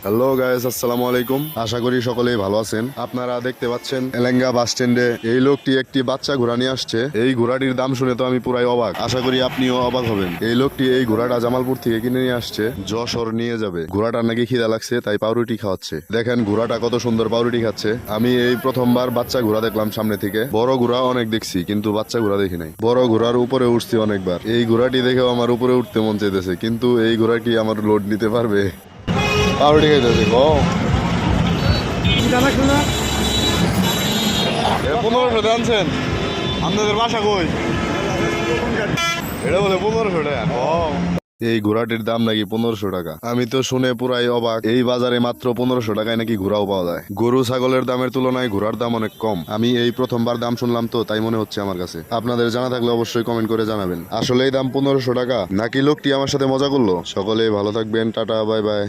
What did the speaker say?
Hello guys, আসসালামু আলাইকুম। আশা করি সকলেই ভালো আছেন। আপনারা দেখতে পাচ্ছেন এলেঙ্গা বাস স্ট্যান্ডে এই লোকটি একটি বাচ্চা ঘোড়া নিয়ে আসছে। এই ঘোড়াটির দাম শুনে তো আমি পুরাই অবাক। আশা করি আপনিও অবাক হবেন। এই লোকটি এই ঘোড়াটা জামালপুর থেকে কিনে নিয়ে আসছে, যশোর নিয়ে যাবে। ঘোড়াটার নাকি খিদা লাগছে, তাই পাউরুটি খাওয়াচ্ছে। দেখেন ঘোড়াটা কত সুন্দর পাউরুটি খাচ্ছে। আমি এই প্রথমবার বাচ্চা ঘোড়া দেখলাম সামনে থেকে। বড় ঘোড়া অনেক দেখছি, কিন্তু বাচ্চা ঘোড়া দেখি নাই। বড় ঘোড়ার উপরে উঠছি অনেকবার। এই ঘোড়াটি দেখেও আমার উপরে উঠতে মন চাইতেছে, কিন্তু এই ঘোড়া কি আমার লোড নিতে পারবে? পাউরুটি খাইতেছে গো। 1500 আনছেন? আপনাদের বাসা কই? এটা বলে 1500 টাকা। এই ঘোড়াটির দাম নাকি 1500 টাকা। আমি তো শুনে পুরাই অবাক। এই বাজারে মাত্র 1500 টাকায় নাকি ঘোড়াও পাওয়া যায়। গরু ছাগলের দামের তুলনায় ঘোড়ার দাম অনেক কম। আমি এই প্রথমবার দাম শুনলাম, তো তাই মনে হচ্ছে আমার কাছে। আপনাদের জানা থাকলে অবশ্যই কমেন্ট করে জানাবেন। আসলে এই দাম 1500 টাকা নাকি লোকটি আমার সাথে মজা করলো? সকলেই ভালো থাকবেন, টাটা, বাই বাই।